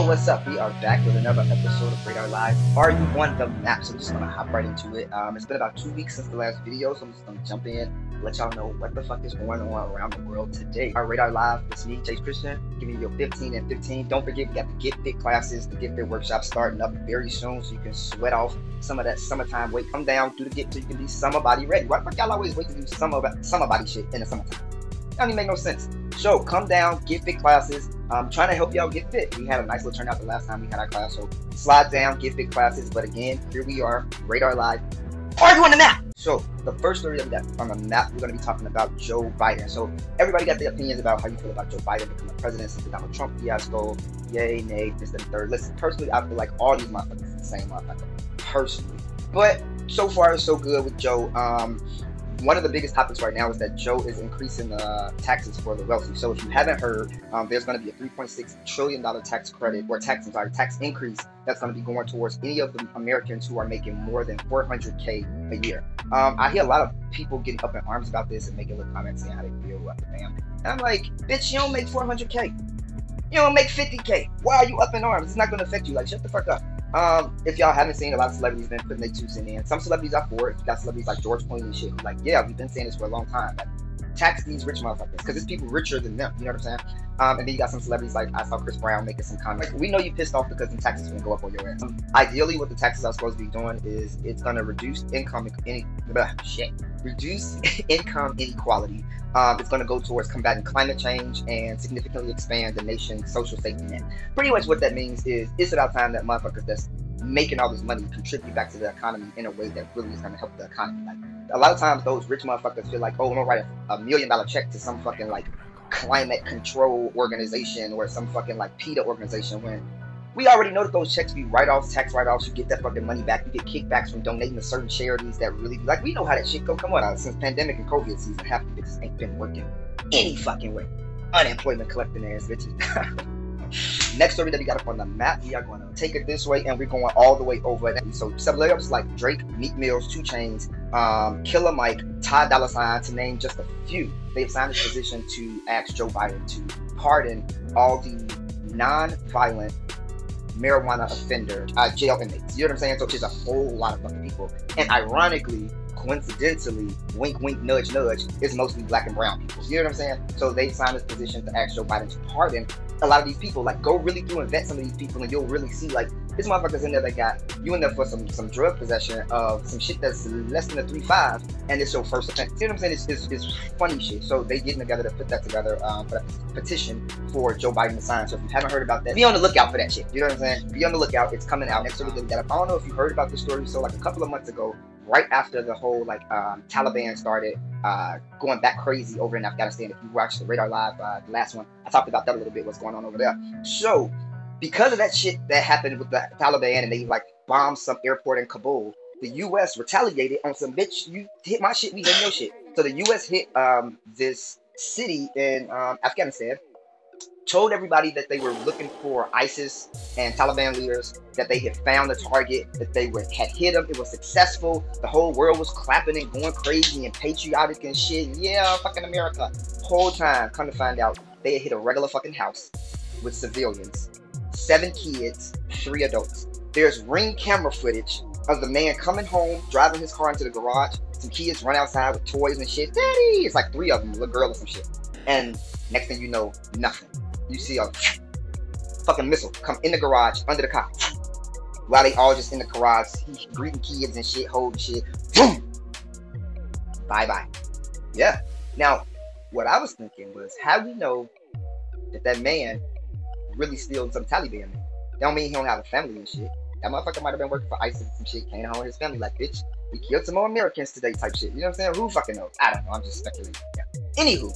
what's up? We are back with another episode of Radar Live. Are you on the map? So I'm just gonna hop right into it. It's been about 2 weeks since the last video, so I'm just gonna jump in, let y'all know what the fuck is going on around the world today. Our Radar Live, it's me, Chase Christian, giving you your 15 and 15. Don't forget, we got the Get Fit classes, the Get Fit workshop starting up very soon, so you can sweat off some of that summertime weight. Come down, do the Get so you can be summer body ready. Why the fuck y'all always wait to do summer body shit in the summertime? That don't even make no sense. So come down, Get Fit classes. I'm trying to help y'all get fit. We had a nice little turnout the last time we had our class, so slide down, Get Fit classes. But again, here we are, Radar Live. Are you on the map? So the first story that we got on the map, we're going to be talking about Joe Biden. So everybody got their opinions about how you feel about Joe Biden becoming president since the Donald Trump fiasco. Yay, nay, this, and third. Listen, personally, I feel like all these motherfuckers are the same motherfucker. Personally. But so far, so good with Joe. One of the biggest topics right now is that Joe is increasing taxes for the wealthy. So if you haven't heard, there's going to be a $3.6 trillion tax credit or tax increase that's going to be going towards any of the Americans who are making more than $400K a year. I hear a lot of people getting up in arms about this and making little comments saying how they feel about the family. And I'm like, bitch, you don't make $400K. You don't make $50K. Why are you up in arms? It's not going to affect you. Like, shut the fuck up. If y'all haven't seen, a lot of celebrities been putting their 2 cents in. Some celebrities are for it. You got celebrities like George Clooney and shit who like, yeah, we've been saying this for a long time. Like, tax these rich motherfuckers because it's people richer than them. You know what I'm saying? And then you got some celebrities like I saw Chris Brown making some comments. We know you pissed off because the taxes are gonna go up on your ass. Ideally, what the taxes are supposed to be doing is it's gonna reduce income inequality. It's going to go towards combating climate change and significantly expand the nation's social safety net. Pretty much what that means is it's about time that motherfuckers that's making all this money contribute back to the economy in a way that really is going to help the economy. Like, a lot of times those rich motherfuckers feel like, oh, I'm going to write a $1 million check to some fucking like climate control organization or some fucking like PETA organization when we already know that those checks be write-offs, tax write-offs. You get that fucking money back. You get kickbacks from donating to certain charities that really, like, we know how that shit go. Come on, since pandemic and COVID season, half the bitches ain't been working any fucking way. Unemployment collecting ass bitches. Next story that we got up on the map, we are going to take it this way, and we're going all the way over. So celebrities like Drake, Meek Mills, 2 Chainz, Killer Mike, Ty Dolla $ign, to name just a few, they've signed this position to ask Joe Biden to pardon all the non-violent marijuana offender jail inmates. You know what I'm saying? So it's just a whole lot of fucking people. And ironically, coincidentally, wink wink nudge nudge, it's mostly black and brown people. You know what I'm saying? So they signed this position to ask Joe Biden to pardon a lot of these people. Like, go really through and vet some of these people and you'll really see like this motherfucker's in there that got you in there for some drug possession of some shit that's less than a 3.5 and it's your first offense. You know what I'm saying? It's funny shit. So they getting together to put that together for a petition for Joe Biden to sign. So if you haven't heard about that, be on the lookout for that shit. You know what I'm saying? Be on the lookout. It's coming out next week. I don't know if you heard about this story. So like a couple of months ago, right after the whole like Taliban started going back crazy over in Afghanistan. If you watched the Radar Live, the last one, I talked about that a little bit, what's going on over there. So because of that shit that happened with the Taliban and they like bombed some airport in Kabul, the U.S. retaliated on some bitch, you hit my shit, we hit your shit. So the U.S. hit this city in Afghanistan, told everybody that they were looking for ISIS and Taliban leaders, that they had found the target, that they had hit them. It was successful. The whole world was clapping and going crazy and patriotic and shit. Yeah, fucking America. Whole time, come to find out, they had hit a regular fucking house with civilians, 7 kids, 3 adults. There's ring camera footage of the man coming home, driving his car into the garage. Some kids run outside with toys and shit. Daddy! It's like 3 of them, a little girl or some shit. And next thing you know, nothing. You see a fucking missile come in the garage, under the car. While they all just in the garage, greeting kids and shit, holding shit. Boom! Bye-bye. Yeah. Now, what I was thinking was, how we know that that man really stealed some Taliban? That don't mean he don't have a family and shit. That motherfucker might have been working for ISIS and some shit, came home with his family like, bitch, we killed some more Americans today type shit. You know what I'm saying? Who fucking knows? I don't know. I'm just speculating. Yeah. Anywho.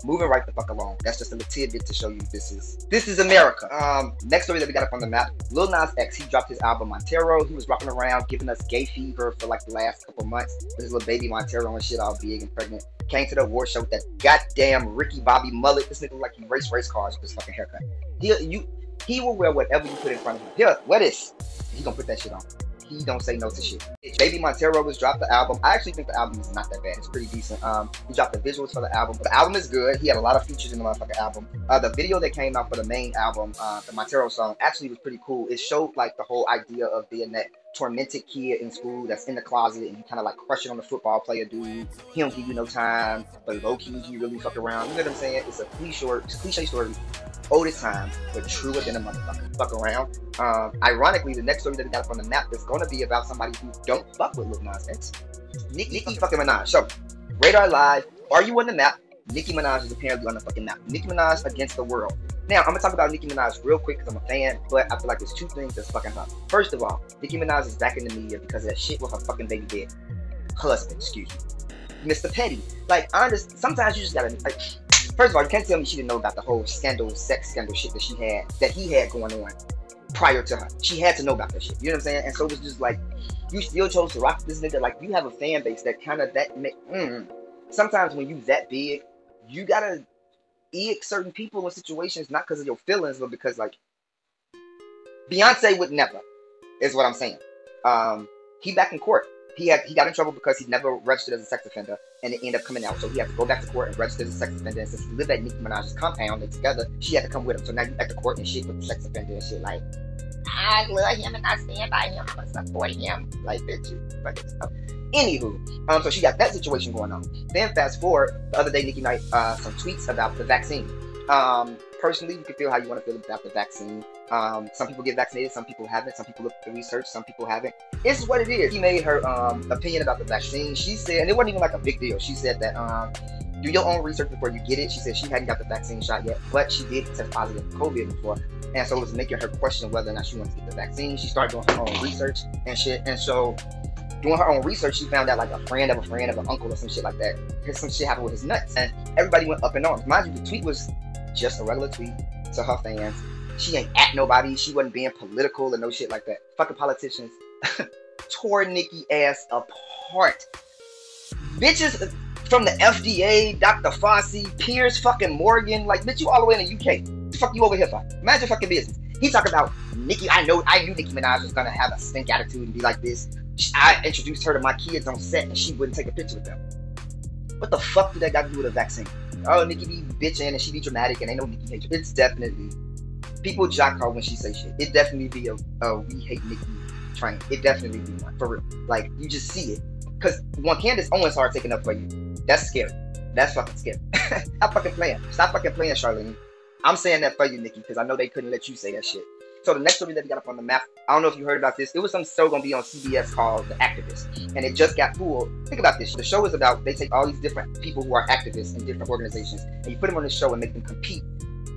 Moving right the fuck along. That's just a little tidbit to show you this is America. Next story that we got up on the map. Lil Nas X, he dropped his album Montero. He was rocking around giving us gay fever for like the last couple months. This little baby Montero and shit, all big and pregnant. Came to the award show with that goddamn Ricky Bobby mullet. This nigga like he race cars with this fucking haircut. He will wear whatever you put in front of him. Here, wear this. He gonna put that shit on. he don't say no to shit. Baby Montero was dropped the album. I actually think the album is not that bad. It's pretty decent. He dropped the visuals for the album. The album is good. He had a lot of features in the motherfucking album. The video that came out for the main album, the Montero song, actually was pretty cool. It showed like the whole idea of being that tormented kid in school that's in the closet and you kind of like crushing on the football player dude. He don't give you no time, but low key he really fuck around. You know what I'm saying? It's a cliche story. Oldest time, but truer than a motherfucker. Fuck around. Ironically, the next story that we got up on the map is going to be about somebody who don't fuck with Lil Nas X. Nicki fucking Minaj. So, Radar Live, are you on the map? Nicki Minaj is apparently on the fucking map. Nicki Minaj against the world. Now, I'm going to talk about Nicki Minaj real quick because I'm a fan, but I feel like there's two things that's fucking up. First of all, Nicki Minaj is back in the media because of that shit with her fucking baby daddy. Husband, excuse me. Mr. Petty. Like, I understand. Sometimes you just gotta, like, first of all, you can't tell me she didn't know about the whole sex scandal shit that he had going on prior to her. She had to know about that shit. You know what I'm saying? And so it was just like, you still chose to rock this nigga. Like, you have a fan base that kind of sometimes when you that big, you gotta ick certain people in situations, not because of your feelings, but because, like, Beyonce would never, is what I'm saying. He back in court. He got in trouble because he never registered as a sex offender, and it ended up coming out. So he had to go back to court and register as a sex offender. And since he lived at Nicki Minaj's compound and together, she had to come with him. So now you at the court and shit with the sex offender and shit. Like, I love him and I stand by him. I'm gonna support him. Like, bitch, like stuff. Anywho, so she got that situation going on. Then fast forward, the other day Nicki made some tweets about the vaccine. Personally, you can feel how you want to feel about the vaccine. Some people get vaccinated, some people haven't. Some people look at the research, some people haven't. It's what it is. He made her opinion about the vaccine. She said, and it wasn't even like a big deal. She said that do your own research before you get it. She said she hadn't got the vaccine shot yet, but she did test positive for COVID before, and so it was making her question whether or not she wanted to get the vaccine. She started doing her own research and shit, and so doing her own research, she found out like a friend of an uncle or some shit like that. Some shit happened with his nuts, and everybody went up in arms. Mind you, the tweet was just a regular tweet to her fans. She ain't at nobody. She wasn't being political or no shit like that. Fucking politicians tore Nicki ass apart. Bitches from the FDA, Dr. Fauci, Piers fucking Morgan, like, bitch, you all the way in the UK. What the fuck you over here for? Mind your fucking business. He talking about Nicki. I knew Nicki Minaj was gonna have a stink attitude and be like this. I introduced her to my kids on set and she wouldn't take a picture with them. What the fuck did that got to do with a vaccine? Oh, Nicki be bitching and she be dramatic and ain't no Nicki hate. It's definitely, people jock her when she say shit. It definitely be a we hate Nicki train. It definitely be one, for real. Like, you just see it. Because when Candace Owens started taking up for you, that's scary. That's fucking scary. Stop fucking playing. Stop fucking playing, Charlene. I'm saying that for you, Nicki, because I know they couldn't let you say that shit. So the next story that we got up on the map, I don't know if you heard about this. It was some show gonna be on CBS called The Activist, and it just got pulled. Think about this. The show is about, they take all these different people who are activists in different organizations, and you put them on the show and make them compete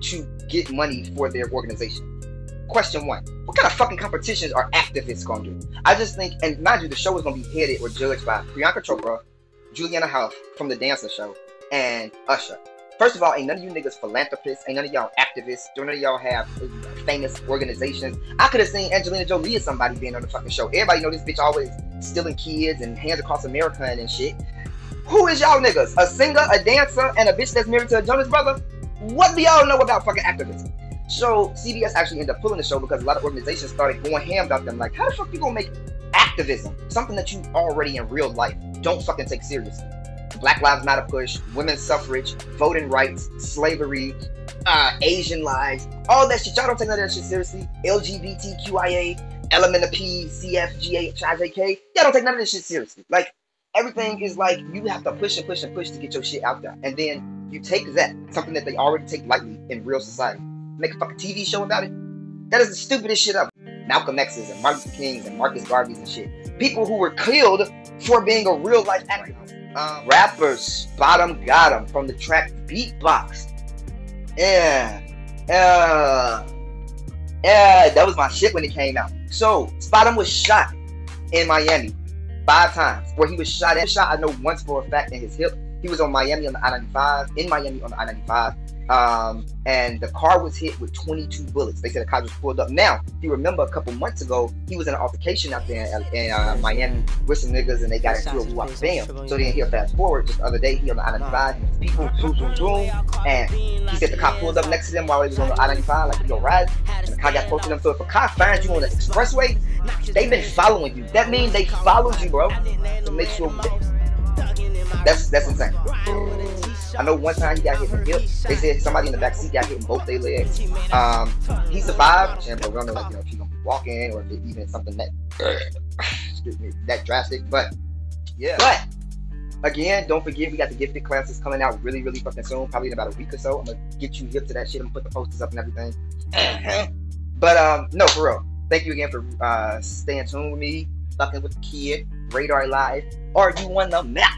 to get money for their organization. Question one, what kind of fucking competitions are activists gonna do? I just think, and mind you, the show is gonna be headed or judged by Priyanka Chopra, Juliana Hough from The Dancer Show, and Usher. First of all, ain't none of you niggas philanthropists, ain't none of y'all activists, none of y'all have famous organizations. I could have seen Angelina Jolie or somebody being on the fucking show. Everybody know this bitch always stealing kids and Hands Across America and shit. Who is y'all niggas? A singer, a dancer, and a bitch that's married to a Jonas brother? What do y'all know about fucking activism? So CBS actually ended up pulling the show because a lot of organizations started going ham about them. Like, how the fuck you gonna make activism something that you already in real life don't fucking take seriously? Black Lives Matter push, women's suffrage, voting rights, slavery, Asian lives, all that shit. Y'all don't take none of that shit seriously. LGBTQIA, element of P, CF, GH, IJK. Y'all don't take none of this shit seriously. Like, everything is like, you have to push and push and push to get your shit out there. And then you take that, something that they already take lightly in real society, make a fucking TV show about it. That is the stupidest shit ever. Malcolm X's and Martin Luther King's and Marcus Garvey's and shit. People who were killed for being a real life activist. Rappers, Bottom got 'em from the track Beatbox. Yeah, that was my shit when it came out. So, Bottom was shot in Miami 5 times. Where he was shot at, I know once for a fact in his hip, He was on Miami on the I-95, in Miami on the I-95, and the car was hit with 22 bullets. They said the car was pulled up. Now, if you remember a couple months ago, he was in an altercation out there in Miami with some niggas, and they got into a whoop, bam. So then here, fast forward, just the other day, he on the I-95, and people, boom, boom, boom, and he said the car pulled up next to them while he was on the I-95, like, yo, ride, and the car got close to them. So if a car finds you on the expressway, they've been following you. That means they followed you, bro, to make sure. That's insane. I know one time he got hit in the hip. They said somebody in the back seat got hit in both their legs. He survived. And we're like, you know, if he's gonna be walking or if it even something that excuse me, that drastic. But yeah. But again, don't forget we got the gifted classes coming out really, really fucking soon, probably in about a week or so. I'm gonna get you hip to that shit. I'm gonna put the posters up and everything. But no, for real. Thank you again for staying tuned with me, fucking with the kid, RadarL Live. Are you on the map?